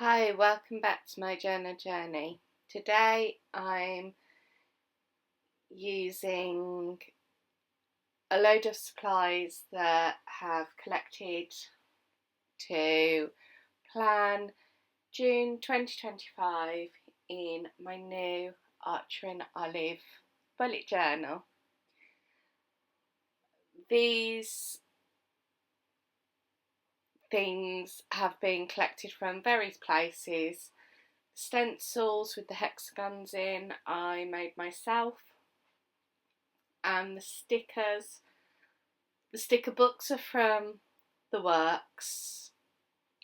Hi, welcome back to my journal journey. Today I'm using a load of supplies that have collected to plan June 2025 in my new Archer and Olive bullet journal. These things have been collected from various places. Stencils with the hexagons in I made myself, and the sticker books are from the works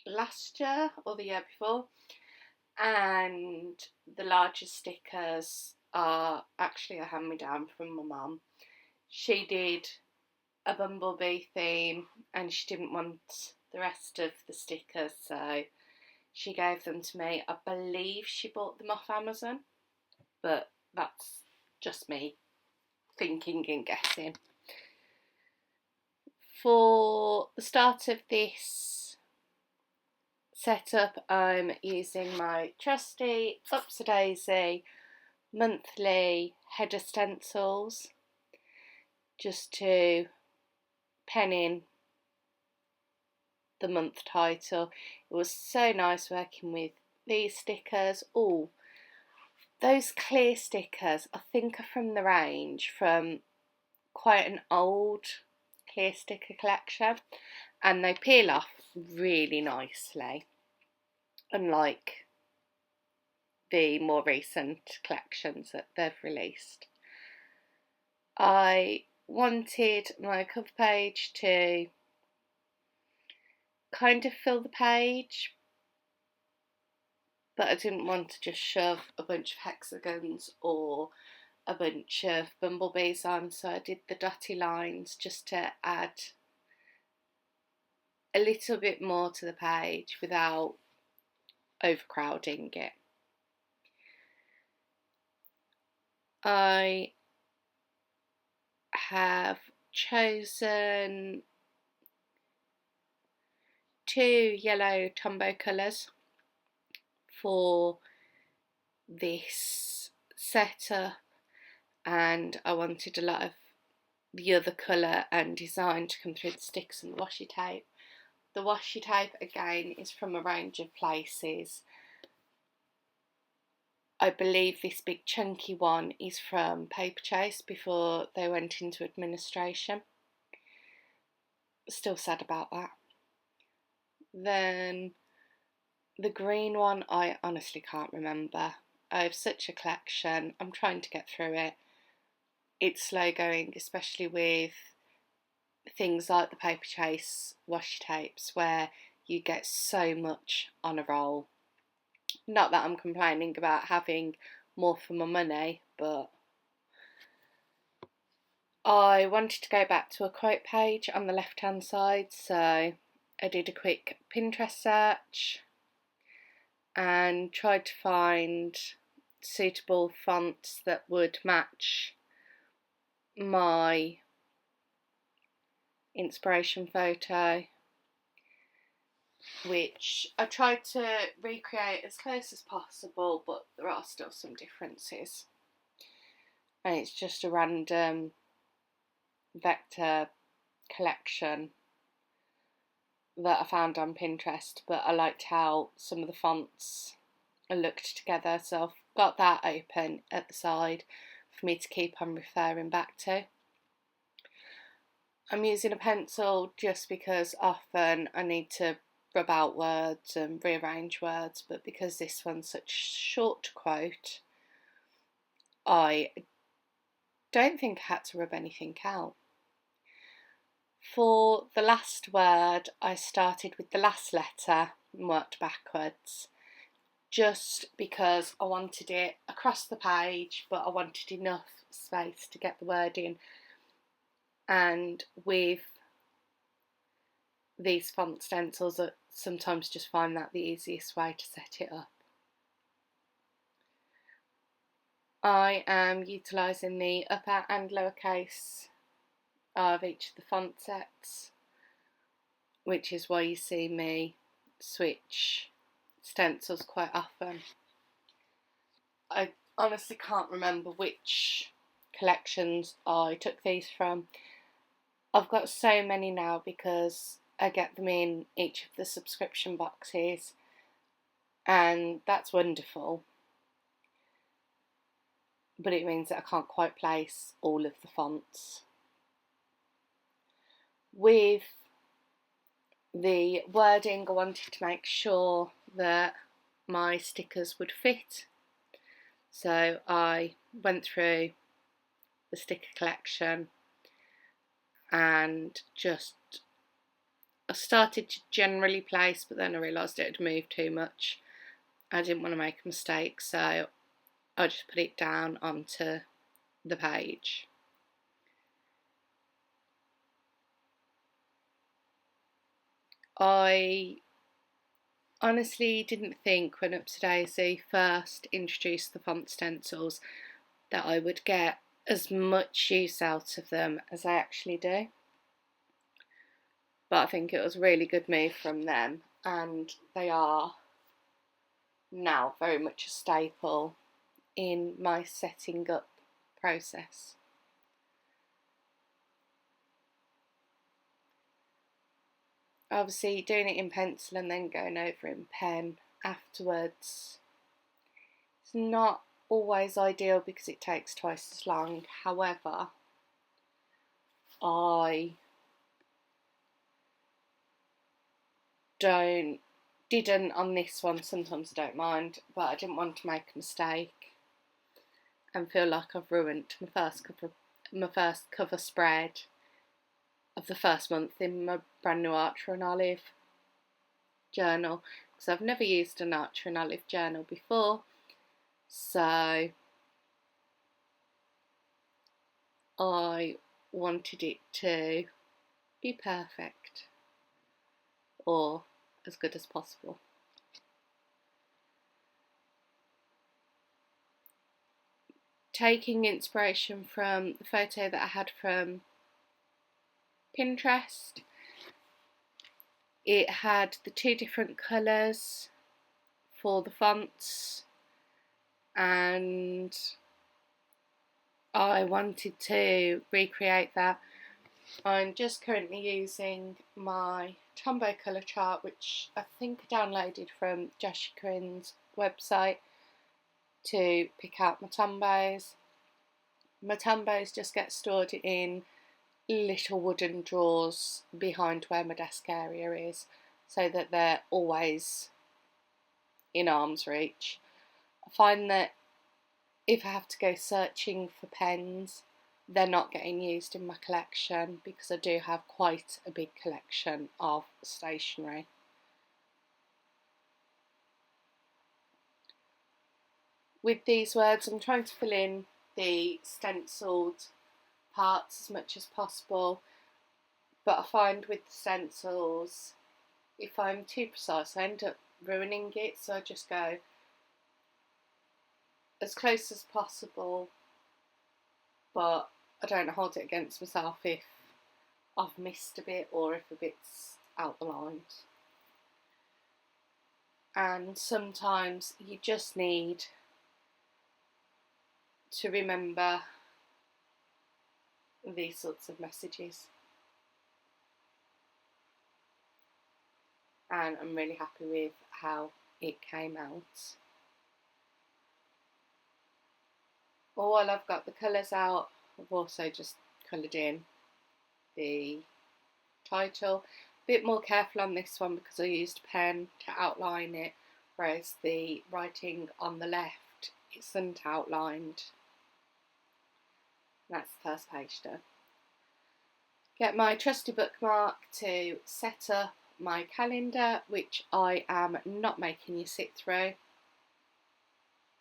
last year or the year before, and the larger stickers are actually a hand-me-down from my mum. She did a bumblebee theme and she didn't want the rest of the stickers, so she gave them to me. I believe she bought them off Amazon, but that's just me thinking and guessing. For the start of this setup, I'm using my trusty Upsy-Daisy monthly header stencils just to pen in the month title. It was so nice working with these stickers. Oh, those clear stickers I think are from the range, from quite an old clear sticker collection, and they peel off really nicely, unlike the more recent collections that they've released. I wanted my cover page to kind of fill the page, but I didn't want to just shove a bunch of hexagons or a bunch of bumblebees on, so I did the dotty lines just to add a little bit more to the page without overcrowding it. I have chosen 2 yellow Tombow colours for this setup, and I wanted a lot of the other colour and design to come through the sticks and the washi tape. The washi tape again is from a range of places. I believe this big chunky one is from Paperchase before they went into administration. Still sad about that. Then the green one, I honestly can't remember. I have such a collection. I'm trying to get through it. It's slow going, especially with things like the Paperchase washi tapes where you get so much on a roll. Not that I'm complaining about having more for my money, but I wanted to go back to a quote page on the left hand side, so I did a quick Pinterest search and tried to find suitable fonts that would match my inspiration photo, which I tried to recreate as close as possible, but there are still some differences. And it's just a random vector collection that I found on Pinterest, but I liked how some of the fonts are looked together, so I've got that open at the side for me to keep on referring back to. I'm using a pencil just because often I need to rub out words and rearrange words, but because this one's such short to quote, I don't think I had to rub anything out. For the last word, I started with the last letter and worked backwards, just because I wanted it across the page, but I wanted enough space to get the word in. And with these font stencils, I sometimes just find that the easiest way to set it up. I am utilising the upper and lowercase of each of the font sets, which is why you see me switch stencils quite often. I honestly can't remember which collections I took these from. I've got so many now because I get them in each of the subscription boxes, and that's wonderful. But it means that I can't quite place all of the fonts. With the wording, I wanted to make sure that my stickers would fit. So I went through the sticker collection and I started to generally place, but then I realised it had moved too much. I didn't want to make a mistake, so I just put it down onto the page. I honestly didn't think when Up to Daisy first introduced the font stencils that I would get as much use out of them as I actually do. But I think it was a really good move from them, and they are now very much a staple in my setting up process. Obviously, doing it in pencil and then going over in pen afterwards, it's not always ideal because it takes twice as long. However, I didn't on this one. Sometimes I don't mind, but I didn't want to make a mistake and feel like I've ruined my first cover spread of the first month in my brand new Archer and Olive journal, because I've never used an Archer and Olive journal before, so I wanted it to be perfect or as good as possible. Taking inspiration from the photo that I had from Pinterest, it had the two different colours for the fonts, and I wanted to recreate that. I'm just currently using my Tombow colour chart, which I think I downloaded from Joshie Corinne's website, to pick out my Tombows. My Tombows just get stored in little wooden drawers behind where my desk area is, so that they're always in arm's reach. I find that if I have to go searching for pens, they're not getting used in my collection because I do have quite a big collection of stationery. With these words, I'm trying to fill in the stenciled parts as much as possible, but I find with the stencils, if I'm too precise, I end up ruining it, so I just go as close as possible, but I don't hold it against myself if I've missed a bit or if a bit's out the lines. And sometimes you just need to remember these sorts of messages. And I'm really happy with how it came out. While I've got the colours out, I've also just coloured in the title. A bit more careful on this one because I used a pen to outline it, whereas the writing on the left isn't outlined. That's the first page done. Get my trusty bookmark to set up my calendar, which I am not making you sit through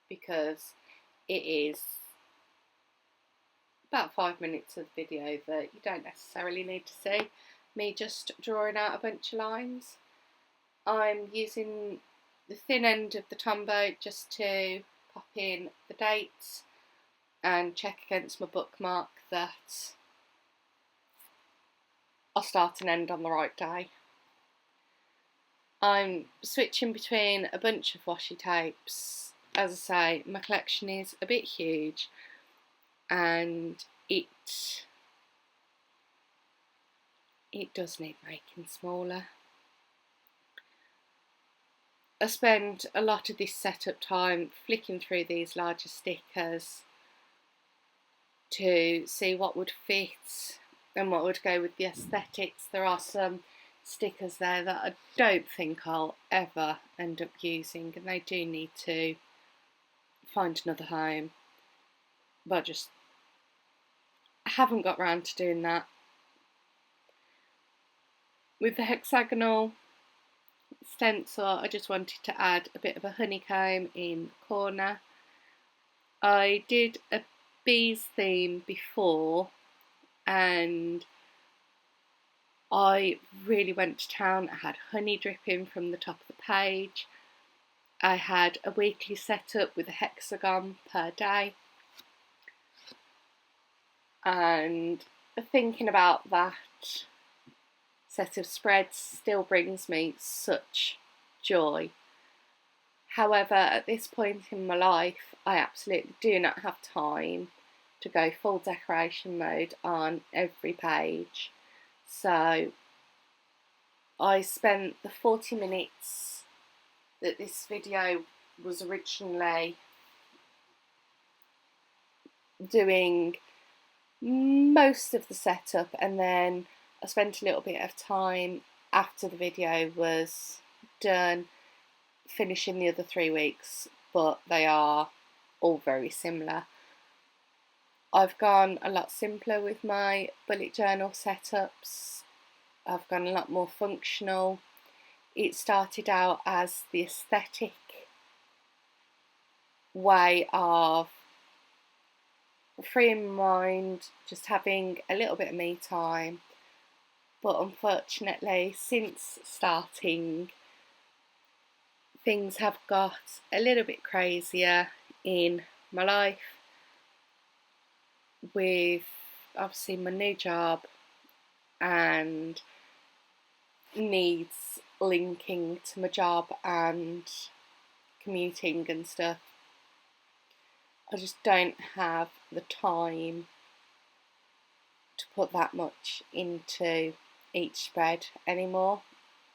because it is about 5 minutes of the video that you don't necessarily need to see me just drawing out a bunch of lines. I'm using the thin end of the Tombow just to pop in the dates and check against my bookmark that I'll start and end on the right day. I'm switching between a bunch of washi tapes. As I say, my collection is a bit huge, and it does need making smaller. I spend a lot of this setup time flicking through these larger stickers to see what would fit and what would go with the aesthetics. There are some stickers there that I don't think I'll ever end up using, and they do need to find another home, but I just haven't got round to doing that. With the hexagonal stencil, I just wanted to add a bit of a honeycomb in the corner. I did a bees theme before, and I really went to town. I had honey dripping from the top of the page. I had a weekly setup with a hexagon per day, and thinking about that set of spreads still brings me such joy. However, at this point in my life, I absolutely do not have time to go full decoration mode on every page. So I spent the 40 minutes that this video was originally doing most of the setup, and then I spent a little bit of time after the video was done finishing the other 3 weeks, but they are all very similar. I've gone a lot simpler with my bullet journal setups. I've gone a lot more functional. It started out as the aesthetic way of freeing my mind, just having a little bit of me time. But unfortunately, since starting, things have got a little bit crazier in my life, with obviously my new job and needs linking to my job and commuting and stuff. I just don't have the time to put that much into each spread anymore,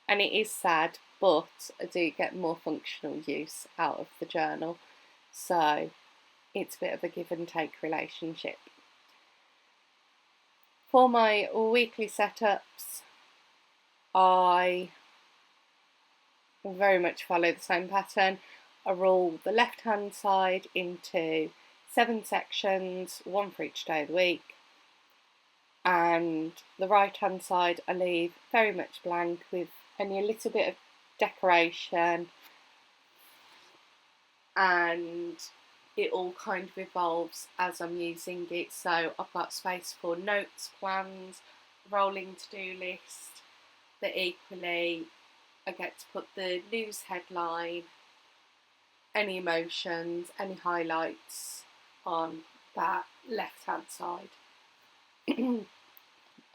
and it is sad, but I do get more functional use out of the journal, so it's a bit of a give and take relationship. For my weekly setups, I very much follow the same pattern. I roll the left hand side into 7 sections, 1 for each day of the week, and the right hand side I leave very much blank with only a little bit of decoration, and it all kind of evolves as I'm using it. So I've got space for notes, plans, rolling to-do list, but equally I get to put the news headline, any emotions, any highlights on that left hand side.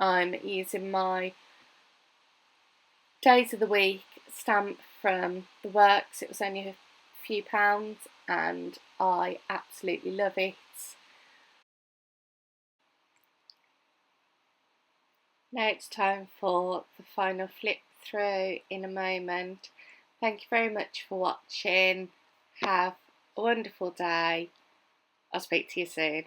I'm using my days of the week stamp from the works. It was only a few pounds and I absolutely love it. Now it's time for the final flip through in a moment. Thank you very much for watching. Have a wonderful day. I'll speak to you soon.